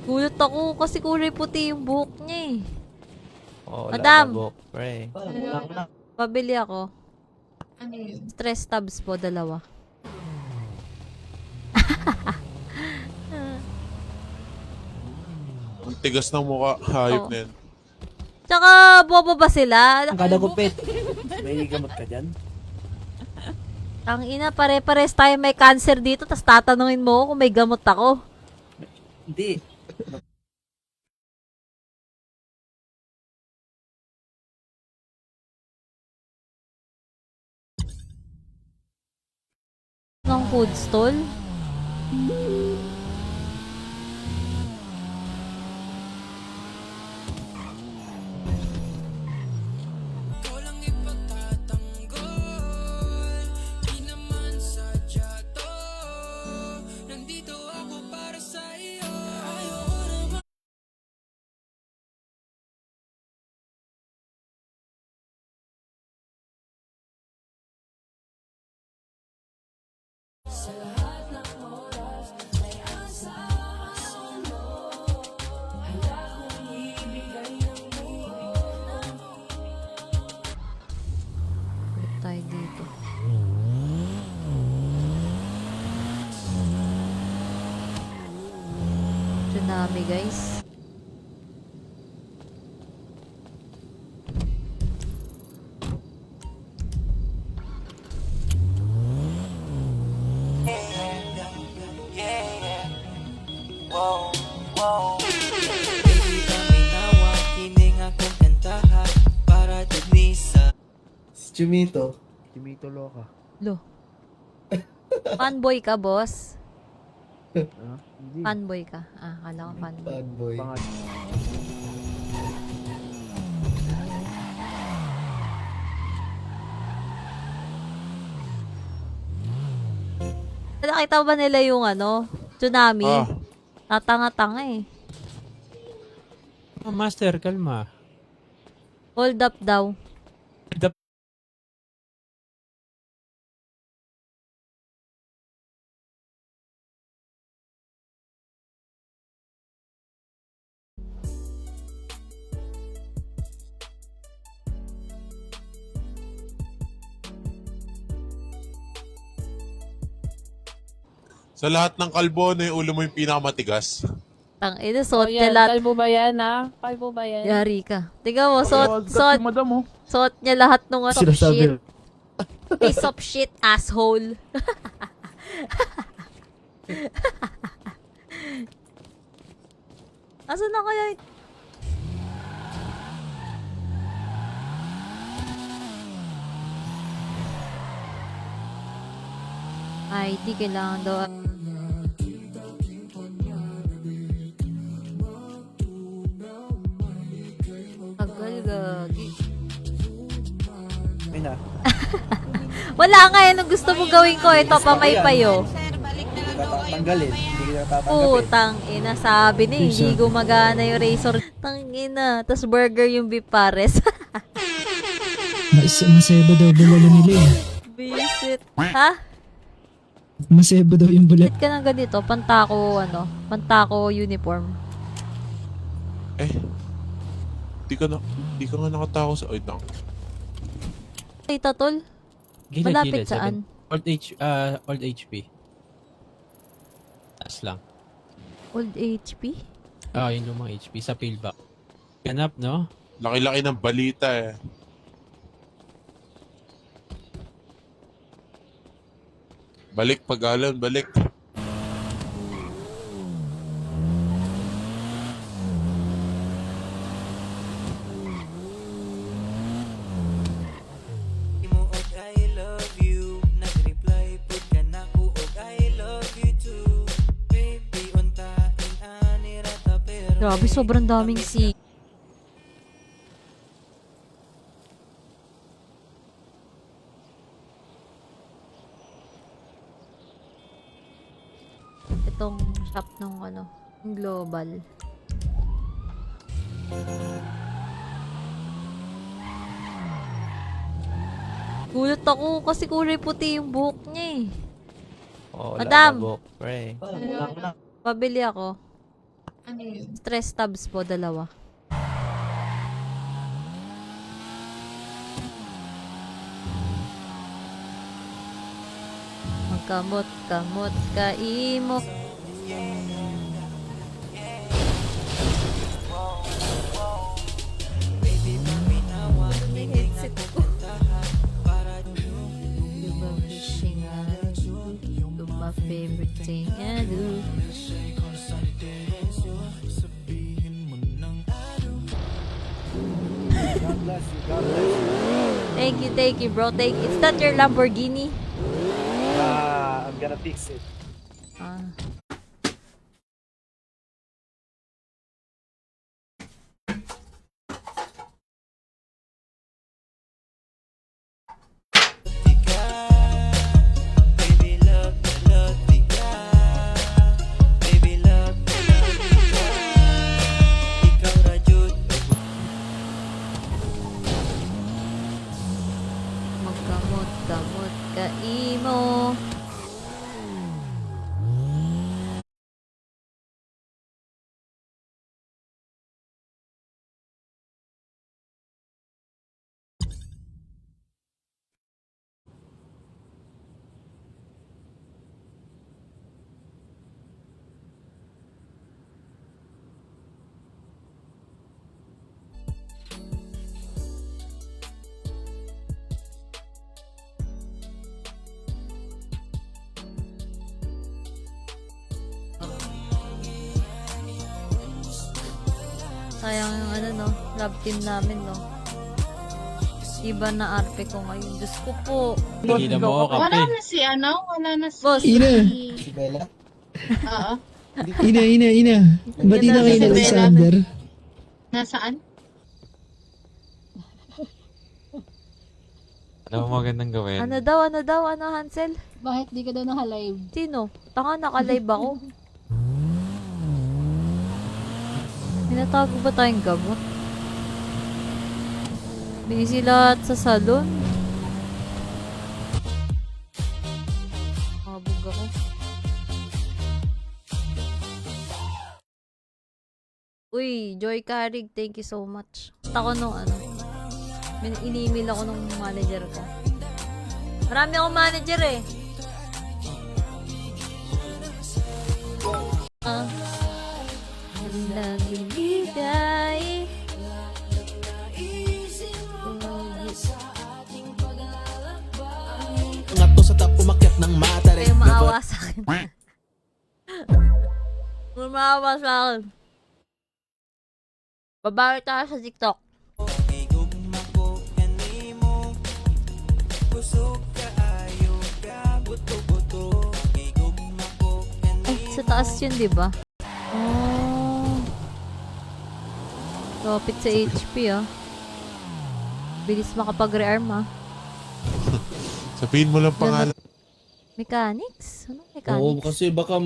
Gulat ako kasi kulay puti yung buhok niya eh. Oh, Madam! lababok, pre. Pabili ako. Ano yun? Stress tabs po, 2. Ang tigas ng mukha, hayop Oo. na yan. Tsaka, bobo ba sila? Kada gupit. May gamot ka dyan? Ang ina, pare-pares tayo may cancer dito, tas tatanungin mo ako kung may gamot ako. Hindi. Ng food stall? Balik tayo dito. Tsunami, guys. Si Chumito. Timito loka. Lo. Fanboy ka, boss? Hindi. Fanboy ka? Ah, kala ko fanboy. Bad boy. Pangat. Nakita ba nila yung tsunami? Ah, Tatanga-tanga eh. Oh, master, kalma. Hold up daw. sa lahat ng kalbo, na yung ulo mo yung pinakamatigas. Tang ina, suot niya Yan, lahat. kalbo ba yan ha? Kalbo ba yan? Yari ka. Tingnan mo, suot niya lahat nung of Sinasabi. shit. Piece of shit, asshole. Asa na kaya? ID kailangan daw. Tagal, gagi. Ay na. Wala nga yan. Ang gusto mo gawin ko, ito pamaypayo. Tanggalin. Hindi kita tatanggapin. Putang ina, sabi na hindi gumagana yung razor. Tang ina, tas burger yung beef pares. Masebo daw bulalo nila eh. Visit. Ha? Masebo daw yung bulalo. Bakit ka nang ganito? Pantako uniform. Eh, di ka nga nakatako sa... Ay, nang. Ay, tatol. Gilid, Malapit gilid, saan? Old HP. Taas lang. Old HP? Yung lumang HP sa pillback. Ganap, no? Laki-laki ng balita eh. Balik, pag-alon, balik. Grabe, sobrang daming itong shop ng global. Gulat ako kasi kulay puti yung buhok niya eh. Oh, Madam! lababok, pre. Pabili ako. Ano yun? Stress tabs po, 2. Magkamot-kamot ka imo. May headset ko. You're my wishing I do. You're my favorite thing I do. God bless you, God bless you. Thank you, bro. Thank you. Is that your Lamborghini? I'm gonna fix it. Ah. Magkamot-kamot ka imo. Sayang yung ano no, love team namin no. Iba na RP ko ngayon. Diyos ko po. Tigilan mo ako, kape. Wala na si ano? Wala na si... Boss. Ina, Si Bella? Oo. ina. Ba't di na kayo Si Bella. nag-Alexander? Nasaan? Ano ba magandang gawin? Ano daw, Hansel? Bakit di ka daw naka-live? Sino? Tanga, naka-live ako. Tinatago ba tayong gamot? Busy lahat sa salon. Mabog ako. Uy, Joy Carrig, thank you so much. Ako nung ano, in-email ako nung manager ko. Marami akong manager eh. Laging bigay. Ngato sa tap umakyat ng mata rin. Kayo maawa sa akin. Huwag maawa sa akin. Babawi tayo sa TikTok. Ay, sa taas yun, di ba? Oh. Kapit sa HP, ah. Bilis makapag-rearm, ah. Sabihin mo lang pangalan. Mechanics? Ano Oo, mechanics? kasi baka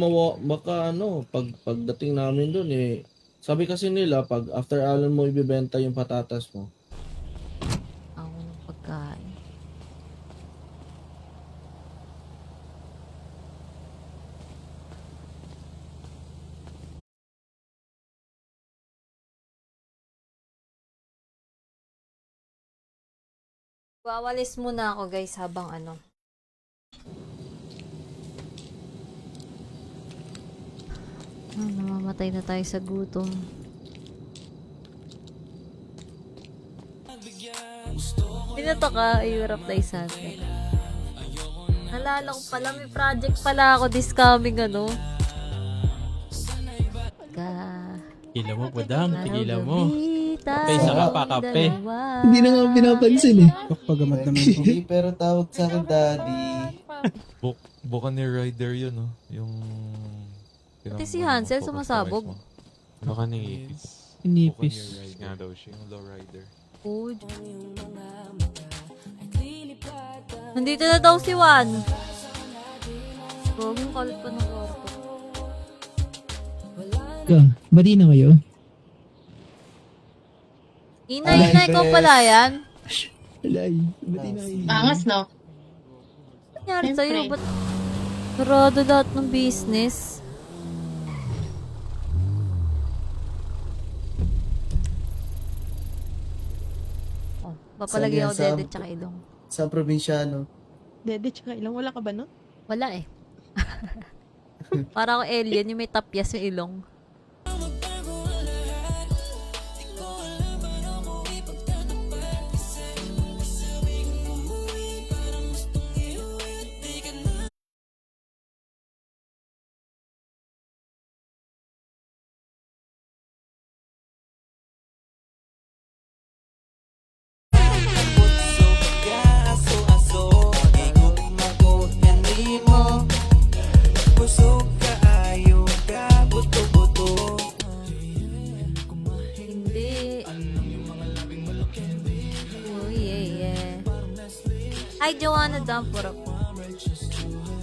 pagdating namin doon sabi kasi nila pag after Allen mo ibebenta yung patatas mo. Ako ng pagkain. Wawalis muna ako guys habang ano. Namamatay na tayo sa gutom. Pinato ka, Europe na isa. Nalala ko pala, may project pala ako this coming ano. Tigilan mo, budang. Tigilan mo. Kape, isa ka pa, kape. Hindi na nga pinapansin eh. Pagamat naman po. Hindi, pero tawag sa akin, Daddy. Bukan ni Ryder yun, no? Yung... Pati si Hansel sumasabog. Baka ni Ipis. Nipis. Nga daw siya, yung low rider. Food. Nandito na daw si Juan. Huwag mong kalit pa ng kwarto. Ba't di na kayo? Ina, ikaw pala yan? Alay, ba't di na kayo? Angas, no? Ano nangyari Siyempre. sa'yo? Ba't sarado lahat ng business? Papalagay ako Sabi nga dede tsaka ilong. Sa probinsyano. Dede, tsaka ilang wala ka ba nun? Wala eh. Para ako alien, yung may tapyas yung ilong. Hindi. Oh, yeah, yeah. Hi, Joanna Dampura po.